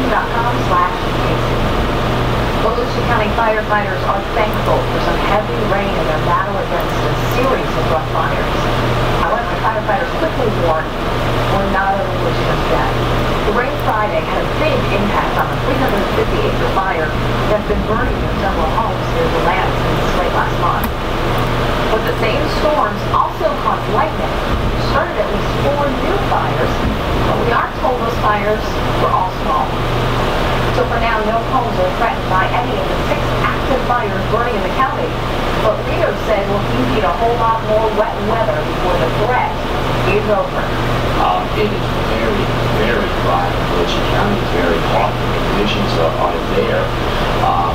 facebook.com/Casey. Volusia County firefighters are thankful for some heavy rain in their battle against a series of rough fires. However, firefighters quickly warned we're not over the woods just yet. The rain Friday had a big impact on the 350-acre fire that's been burning in several homes near the land since late last month. But the same storms also caused lightning, started at least 4 new fires, but we are told those fires were all small. So for now, no homes are threatened by any of the 6 active fires burning in the county. But leaders say we'll need a whole lot more wet weather before the threat is over. It is very, very dry. Volusia County is very hot. The conditions are there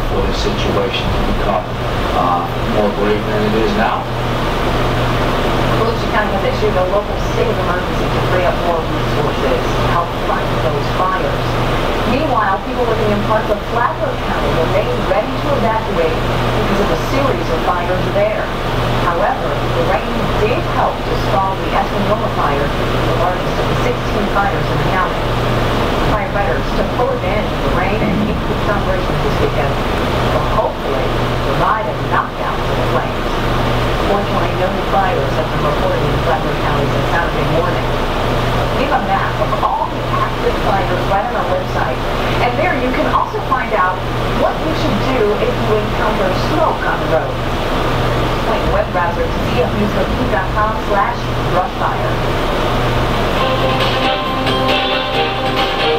for the situation to become more grave than it is now. Volusia County has issued a local state of emergency to free up more resources to help fight those fires. Meanwhile, people living in parts of Flagler County remain ready to evacuate because of a series of fires there. However, the rain did help to stall the Espanola fire, the largest of the 16 fires in the county. Firefighters took full advantage of the rain and increased operations this weekend will hopefully provide a knockout to the flames. Fortunately, no new fires have been reported in Flagler County since Saturday morning. We have a map of all the active fires right on our website, and there you can also find out what you should do if you encounter smoke on the road. Point your web browser to cfnewsfire.com/brushfire.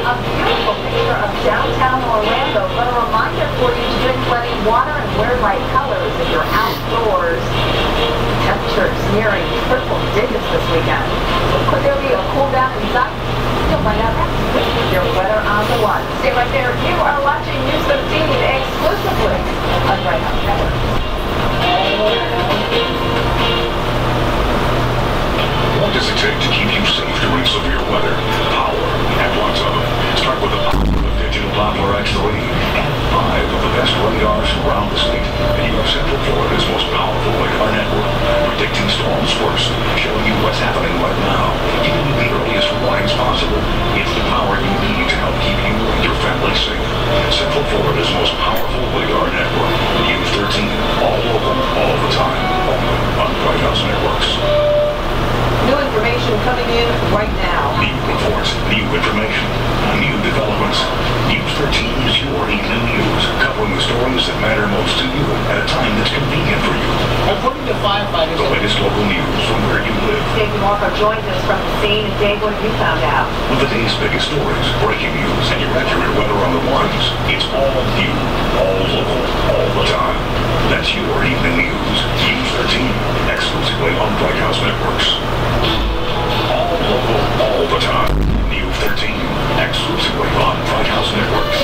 A beautiful picture of downtown Orlando, but a reminder for you to drink plenty of water and wear light colors if you're outdoors. Temperatures nearing triple digits this weekend. So could there be a cool down inside? You'll find out next week with your weather on the one. Stay right there. You are watching News 13 exclusively on Bright House Network. What does it take to keep you safe during severe weather? Power. Have lots of them. Start with the power of digital Doppler X3 and 5 of the best radars around the state. And you have Central Florida's most powerful radar network, predicting storms first, showing you what's happening right now, giving you the earliest warnings possible. It's the power you need to help keep you and your family safe. Central Florida's most powerful radar network. News 13, all local, all the time, only on White House Networks. New information coming in right now. New reports, new information, new developments. News 13 is your evening news, covering the stories that matter most to you at a time that's convenient for you. According to firefighters, The latest local news from where you live. Dave Walker joins us from the scene. And Dave, what have you found out? With the day's biggest stories, breaking news, and your accurate weather on the ones. It's all you, all local, all the time. That's your evening news. News 13, exclusively on Bright House Networks. All local, all the time. News 13, exclusively on Bright House Networks.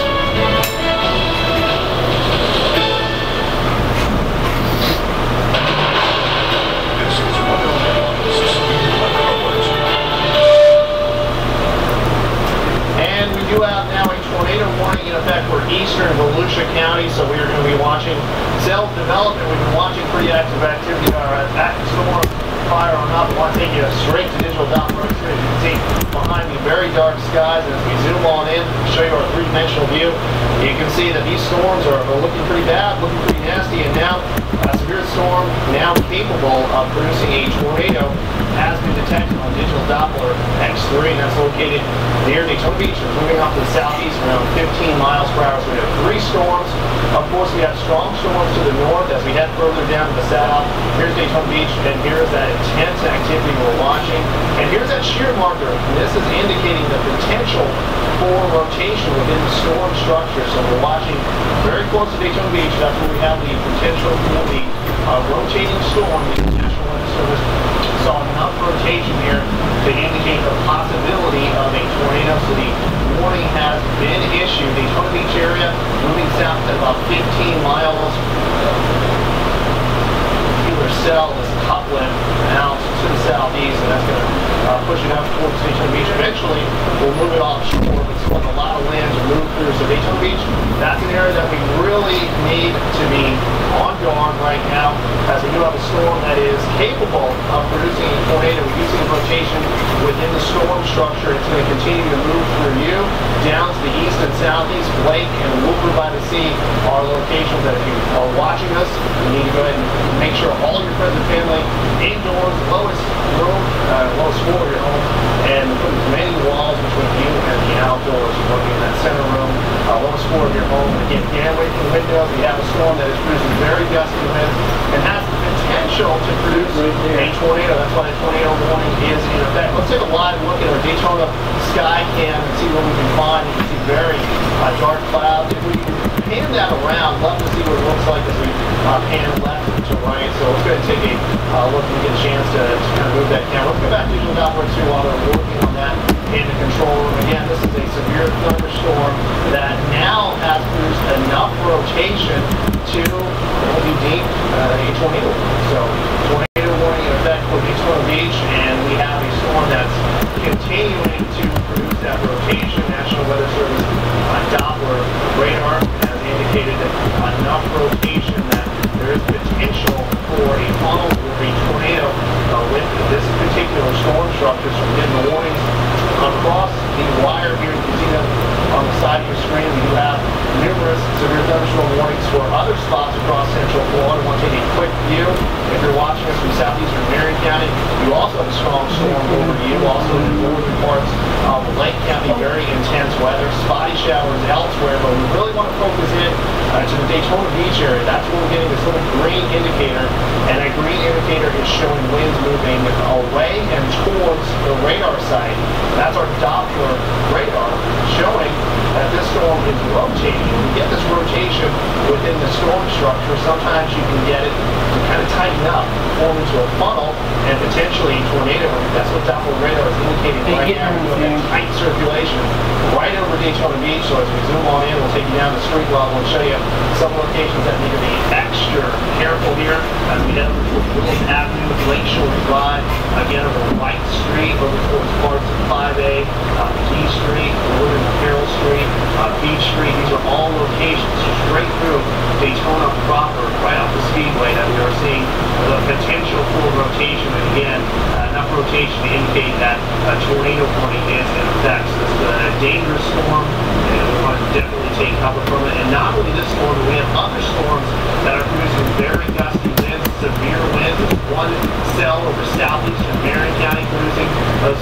This is Weather News. Weather Alerts. and we do have now a tornado warning in effect for eastern Volusia County, so we are going to be watching self-development. We've been watching pretty active activity, active storm fire on up. I want to take you straight to digital Doppler X3. As you can see behind me, very dark skies, and as we zoom on in, show you our three-dimensional view, you can see that these storms are looking pretty bad, looking pretty nasty, and now a severe storm, now capable of producing a tornado, has been detected on digital Doppler X3, and that's located near Daytona Beach. It's moving off to the southeast around 15 miles per hour. So we have 3 storms. Of course, we have strong storms to the north as we head further down to the south. Here's Daytona Beach, and here's that intense activity we're watching. And here's that shear marker. And this is indicating the potential for rotation within the storm structure. So we're watching very close to Daytona Beach. That's where we have the potential for the rotating storm. The National Weather Service saw enough rotation here to indicate the possibility of a tornado. So the warning has been issued. Daytona Beach area moving south at about 15 miles. Either cell is upwind now to the southeast, and that's going to push it up towards Daytona Beach. Eventually, we'll move it offshore, but still a lot of winds will move through. So Daytona Beach, that's an area that we really need to be on guard right now, as we do have a storm that is capable of producing a tornado. We do see rotation within the storm structure. It's going to continue to move through you down to the east and southeast. Blake and Woodward by the Sea are locations that if you are watching us, you need to go ahead and make sure all your friends and family indoors, lowest floor of your home, and put as many walls between you and the outdoors. You're looking in that center room, lowest floor of your home. Again, get away from the windows. You have a storm that is producing very gusty winds and has the potential to produce a tornado. That's why a tornado warning is in effect. Let's take a live look at our Daytona sky cam and see what we can find. You can see very dark clouds. If we pan that around, love to see what it looks like as we pan left to right. So let's go ahead and take a look and get a chance to kind of move that camera. Let's go back to digital Doppler 2 while they're working on that in the control room. Again, this is a severe thunderstorm that now has produced enough rotation to be deemed a tornado. So tornado warning in effect for Daytona Beach, and we have a storm that's continuing to produce that rotation. National Weather Service Doppler radar has indicated that enough rotation that there is potential for a funnel or a tornado with this particular storm structure. So we're getting the warnings across the wire here. You can see them on the side of your screen. We do have numerous severe thunderstorm warnings for other spots across central Florida. I want to take a quick view. If you're watching us from southeastern Marion County, you also have a strong storm over you. Also in the northern parts of Lake County, very intense weather. Spotty showers elsewhere, but we really want to focus in to the Daytona Beach area. That's where we're getting this little green indicator, and that green indicator is showing winds moving away and towards the radar site. That's our Doppler radar showing that this storm is rotating. When you get this rotation within the storm structure, sometimes you can get it to kind of tighten up, form into a funnel, and potentially a tornado. That's what Doppler radar is indicating right now. We're doing that tight circulation right over Daytona Beach. So as we zoom on in, we'll take you down to street level and show you some locations that need to be extra careful here as we head over to Willis Avenue, Lakeshore Drive, again over White Street, over towards parts of 5A, Key Street, Woodard and Carroll Street, Beach Street. These are all locations straight through Daytona proper, right off the speedway, that we are seeing the potential for rotation. And again, enough rotation to indicate that a tornado warning is in effect. So this is a dangerous storm, and we want to definitely take cover from it. And not only this storm, but we have other storms that are producing very gusty winds, severe winds. One cell over southeastern Marion County producing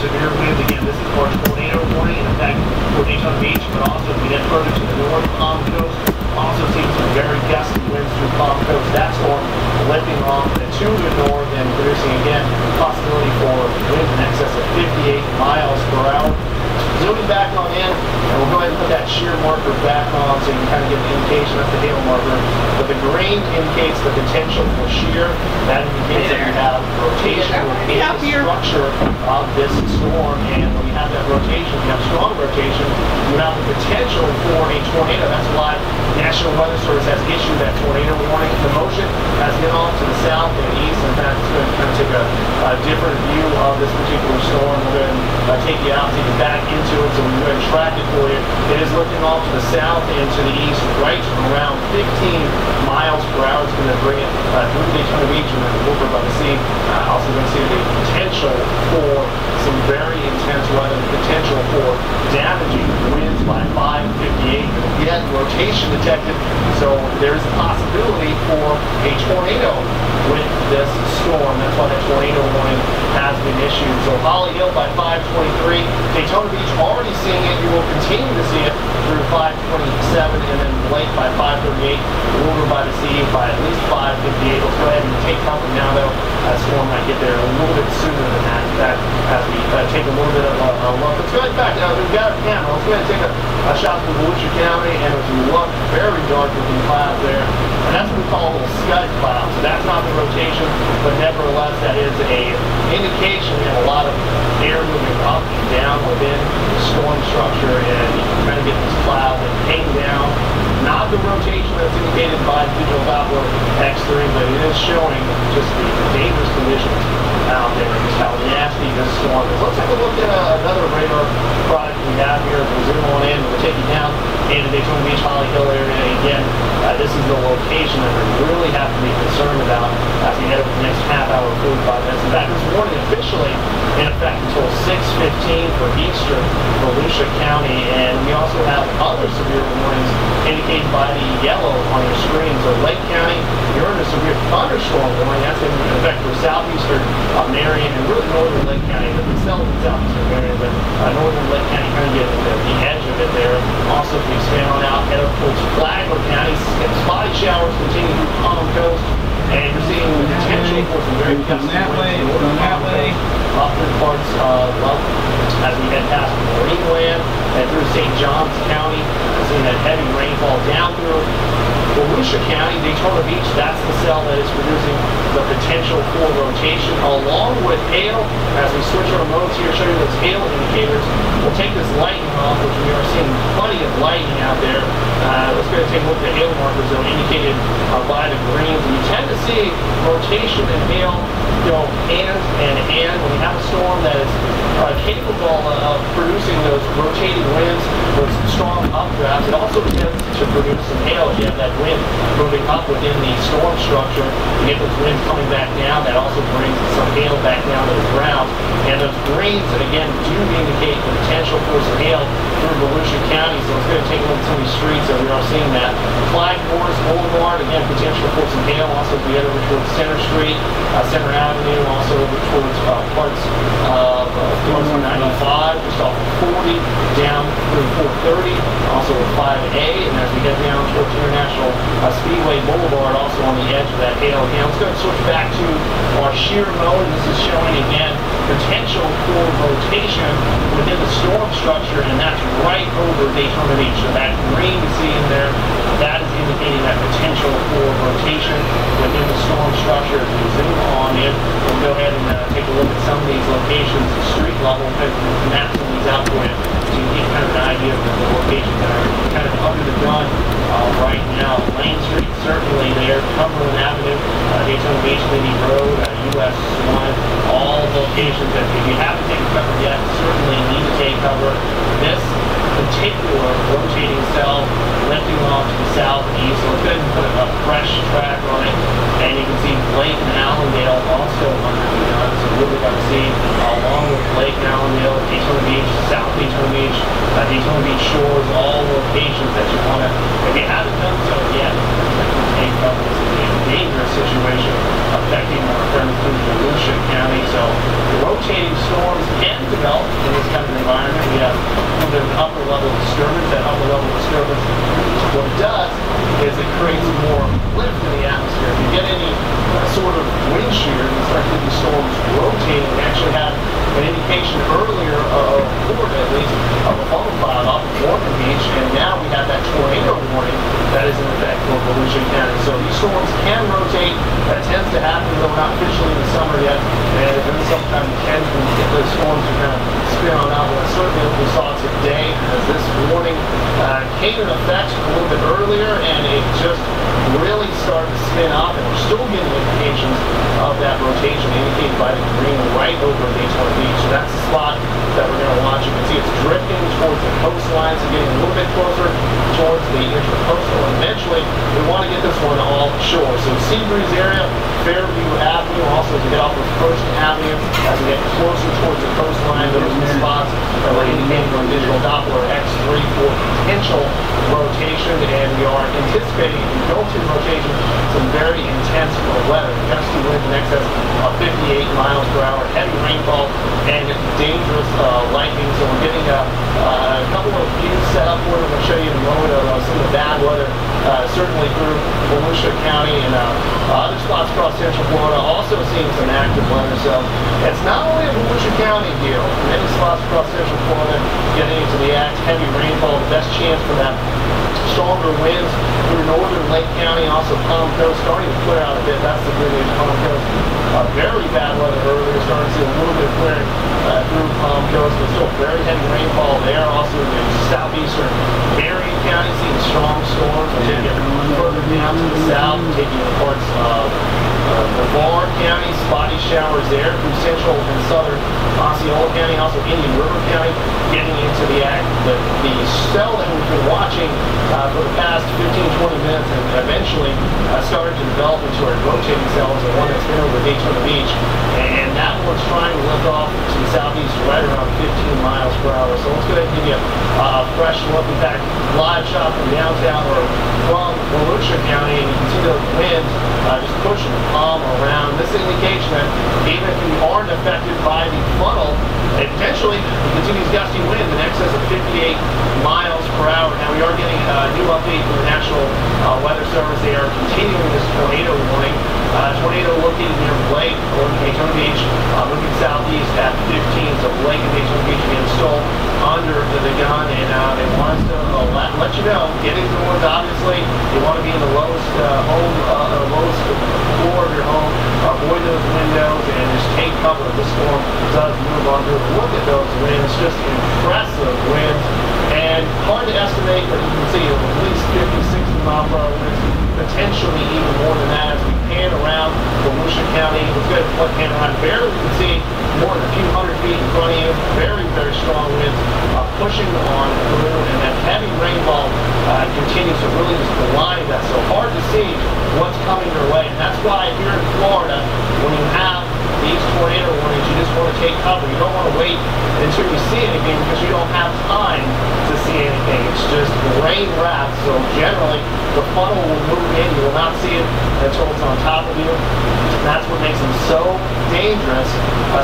severe winds. Again, this is our tornado warning in effect for Daytona Beach, but also if we get further to the north Palm Coast, also seeing some very gusty winds through Palm Coast. That storm lifting off to the north and producing again possibility for winds in excess of 58 miles per hour. Zooming back on in, and we'll go ahead and put that shear marker back on so you can kind of get an indication. That's the hail marker. But the green indicates the potential for shear. That indicates that we have rotation within the structure of this storm. And when you have that rotation, you have strong rotation, you have the potential for a tornado. That's why National Weather Service has issued that tornado warning. The motion has been off to the south and east. In fact, it's going to kind of take a different view of this particular storm. We're going to take you out, take you back into it, so we're going to track it for you. It is looking off to the south and to the east, right around 15 miles per hour. It's going to bring it through Daytona Beach and then over by the sea. Also going to see the potential for some very intense weather, the potential for damaging winds by 558. Yet rotation detected, so there's a possibility for a tornado with this storm. That's why that tornado warning has been issued. So Holly Hill by 523, Daytona Beach already seeing it. You will continue to see it through 527, and then Blake by 538, Wilbur by the Sea by at least 558. Let's go ahead and take comfort now, though. That storm might get there a little bit sooner than that. In fact, as we take a little bit of a look. Let's go ahead back now. We've got a camera. Let's go ahead and take a shot from Volusia County, and as you look, very dark looking clouds there. And that's what we call a little scud cloud. So that's not the rotation, but nevertheless, that is a indication we have a lot of air moving up and down within the storm structure, and you can kind of get these clouds that hang down. Not the rotation that's indicated by digital Doppler X3, but it is showing just the dangerous conditions out there, and just how nasty this storm is. Let's take a look at another radar product we have here. We'll zoom on in, we'll take you down into Daytona Beach, Holly Hill area. Again, this is the location that we really have to be concerned about as we head over the next half hour of 45 minutes. In fact, this warning officially in effect until 6:15 for eastern Volusia County, and we also have other severe warnings indicated by the yellow on your screen. So Lake County, you're in a severe thunderstorm warning. That's in effect for southeastern Marion and really northern Lake County. It doesn't sell in southeastern Marion, but northern Lake County kind of get the edge of it there. Also, if we expand on out, head up towards Flagler County, spotty showers continue through Palm Coast, and you're seeing the potential for some very gusty winds up through parts as we head past Marineland and through St. Johns County. Seeing that heavy rainfall down through Volusia County, Daytona Beach. That's the cell that is producing the potential for rotation, along with hail. As we switch our modes here, show you those hail indicators. We'll take this lightning off, which we are seeing plenty of lightning out there. Let's go ahead and take a look at the hail markers that are indicated by the greens. And you tend to see rotation and hail go hand in hand when you have a storm that is capable of producing those rotating winds, those strong updrafts. It also tends to produce some hail if you have that wind moving up within the storm structure. You get those winds coming back down. That also brings some hail back down to the ground. And those greens, again, do indicate the potential for some hail through Volusia County. So it's going to take a look at some of these streets that we are seeing that. Flag Forest Boulevard, again, potential for some hail. Also, if we head over towards Center Street, Center Avenue, also over towards parts of 95, just off of 40, down through 430, also with 5A, and as we get down towards International Speedway Boulevard, also on the edge of that hail. Again, let's go and switch back to our shear mode. This is showing, again, potential for rotation within the storm structure, and that's right over Daytona Beach. So that green you see in there, that is indicating that potential for rotation within the storm structure. As we zoom on in, we'll go ahead and take a look at some of these locations at street level, and map some of these out for you so you can get kind of an idea of the locations that are kind of under the gun right now. Lane Street, certainly there. Cumberland Avenue, Daytona Beach, Lindy Road, US 1, all locations that if you haven't taken cover yet, certainly need to take cover. This particular rotating cell lifting off to the southeast, so let's go ahead and put a fresh track on it, and you can see Lake and Allendale also under the gun, so really got to see along with Lake and Allendale, Daytona Beach, South Daytona Beach, Daytona Beach Shores, all locations that you want to, if you haven't done so yet, take cover. This is a dangerous situation affecting our friends through Volusia County, so the rotating storms can develop in this kind of environment. We have an upper level disturbance. That upper level disturbance, what it does is it creates more lift in the atmosphere. If you get any sort of wind shear and start to get these storms rotating, we actually had an indication earlier of Florida, at least, of a foam cloud off of Morgan Beach, and now we have that tornado warning that is in effect for Volusia County. So these storms can rotate. That tends to happen, though not officially in the summer yet, and then sometime it can get those storms to kind of spin on out. Well, certainly what we saw today, as this warning came in effect a little bit earlier, and it just really started to spin up, and we're still getting indications of that rotation indicated by the green right over Daytona Beach. So that's the spot that we're going to watch. You can see it's drifting towards the coastline, so getting a little bit closer towards the intercoastal. And eventually, we want to get this one all shore. So Seabreeze area, Fairview Avenue, also to get off of First Avenue as we get closer towards the coastline. Those are the spots that we're indicating on digital Doppler X3 for potential rotation, and we are anticipating built-in rotation some very intense weather, gusty winds in excess of 58 miles per hour, heavy rainfall, and dangerous lightning. So we're getting a couple of views set up for it. I'm going to show you in a moment of some of the bad weather, certainly through Volusia County and other spots across Central Florida. Also seeing some active weather. So it's not only a Volusia County deal. Many spots across Central Florida getting into the heavy rainfall. The best chance for that stronger winds through northern Lake County, also Palm Coast, starting to clear out a bit. That's the good news. Palm Coast, very bad weather earlier, starting to see a little bit of clearing through Palm Coast, but still very heavy rainfall there. Also in southeastern Marion County, seeing strong storms. We'll take it further down to the south, taking the parts of Brevard County, spotty showers there through central and southern Osceola County, also Indian River County, getting into the cell that we've been watching for the past 15-20 minutes, and eventually eventually started to develop into a rotating cell as the one that's been over Daytona Beach. And that one's trying to lift off to the southeast right around 15 miles per hour. So let's go ahead and give you a fresh look. In fact, live shot from downtown or from Volusia County, and you can see those winds just pushing the palm around. This indication that even if you aren't affected by the funnel, potentially you can see these gusty winds in excess of 58 miles per hour. Now we are getting a new update from the National Weather Service. They are continuing this tornado warning. Tornado located near Blake or Daytona Beach, moving southeast at 15. So Blake and Daytona Beach are getting still under the gun, and they want us to let you know, get into the woods. Obviously, you want to be in the lowest lowest floor of your home. Avoid those windows and just take cover. The storm does move on through. Look at those winds, just impressive winds, and hard to estimate, but you can see at least 50, 60 mile per hour winds, potentially even more than that as we pan around Volusia County. Let's go ahead and pan around. Barely you can see more than a few hundred feet in front of you. Very, very strong winds pushing on through, and that heavy rainfall continues to really just blind us. So hard to see what's coming your way. And that's why here in Florida, when you have these tornado warnings, you just want to take cover. You don't want to wait until you see anything because you don't have time to see anything. It's just rain wrapped. So generally, the funnel will move in. You will not see it until it's on top of you. And that's what makes them so dangerous,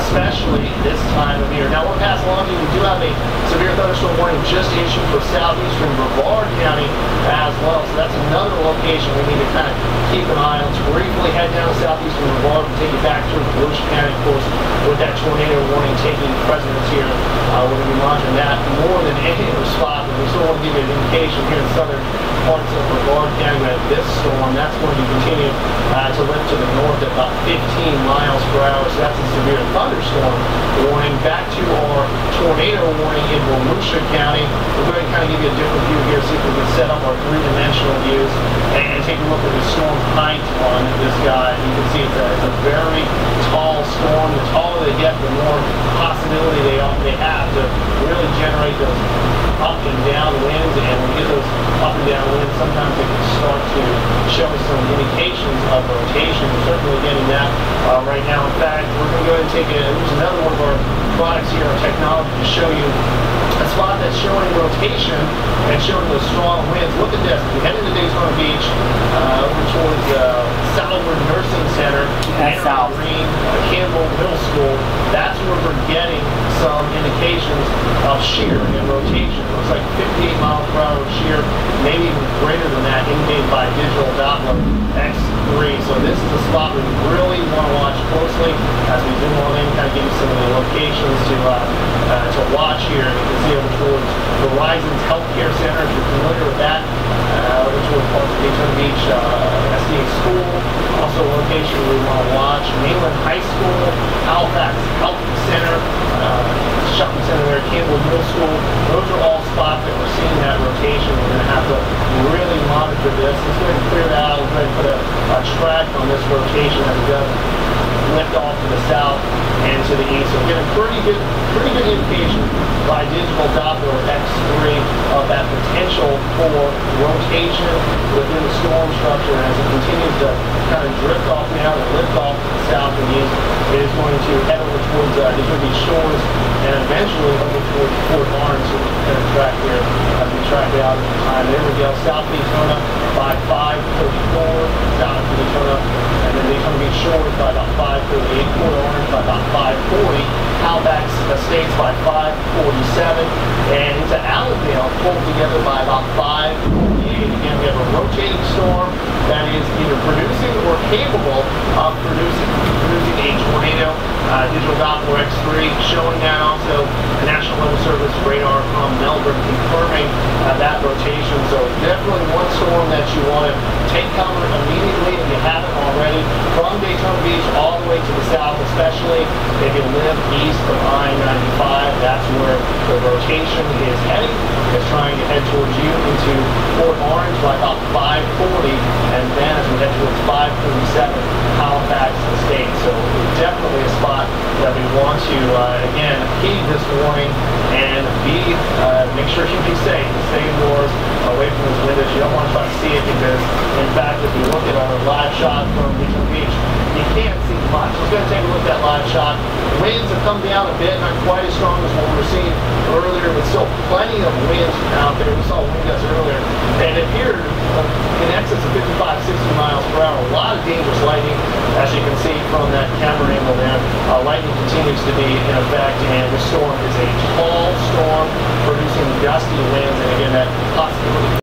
especially this time of year. Now, we're passing along to you. We do have a severe thunderstorm warning just issued for southeastern Brevard County as well. So that's another location we need to kind of keep an eye on. Let's briefly head down to southeastern Brevard and take you back through Volusia County, of course, with that tornado warning taking precedence here. We're going to be monitoring that more than any other spot, but we still want to give you an indication here in southern parts of Brevard County that this storm, that's going to continue to lift to the north at about 15 miles per hour. So that's a severe thunderstorm warning. Back to our tornado warning in Volusia County. We're going to kind of give you a different view here, see if we can set up our three-dimensional views and take a look at the storm height on this guy. You can see it's a very tall storm. The taller they get, the more possibility they have to really generate those up and down winds. And when you get those up and down winds, sometimes it can start to show some indications of rotation. We're certainly getting that right now. In fact, we're going to go ahead and use another one of our products here, our technology, to show you a spot that's showing rotation and showing those strong winds. Look at this. We head into Daytona Beach, over towards Southward Nursing Center, Green, Campbell Middle School. That's where we're getting some indications of shear and rotation. It looks like 58 miles per hour shear, maybe even greater than that, indicated by digital Doppler X3. So this is a spot we really want to watch closely as we zoom on in, kind of give you some of the locations to watch here. And you can see over towards Verizon's Healthcare Center, if you're familiar with that, over towards parts of Daytona Beach, SDA School, also a location we want to watch, Mainland High School, Halifax Health Center, shopping center there, Campbell Middle School. Those are all spots that we're seeing that rotation. We're going to have to really monitor this. Let's go ahead and clear that out. We're going to put a track on this rotation as it does lift off to the south and to the east. So we get a pretty good indication by digital Doppler X3 of that potential for rotation within the storm structure. And as it continues to kind of drift off now and lift off to the south and east, it is going to head over towards Daytona Beach shores and eventually over towards Fort Orange. So we're going to track here as we track it out at the time. There we go, South Daytona by 5:34, down to Daytona, and then Daytona Beach shores by about 5:38, Fort Orange by about 5:40, Halifax Estates by 5:47, and into Allendale pulled together by about 5:48. Again, we have a rotating storm that is either producing or capable of producing a tornado. Digital Doppler X3 showing that, also the National Weather Service radar from Melbourne confirming that rotation. So definitely one storm that you want to take cover immediately if you haven't already, from Daytona Beach all the way to the south, especially if you live east of I-95. That's where the rotation is heading. It's trying to head towards you into Fort Orange by about 5:40, and then as we head towards 5:47, Halifax Estates. So definitely a spot that we want to, again, heed this warning and make sure you be safe. Stay indoors, away from those windows. You don't want to try to see it because, in fact, if you come down a bit, not quite as strong as what we were seeing earlier, but still plenty of winds out there. We saw wind gusts earlier, and it here in excess of 55, 60 miles per hour. A lot of dangerous lightning, as you can see from that camera angle there. Lightning continues to be in effect, and the storm is a tall storm producing gusty winds, and again, that possibility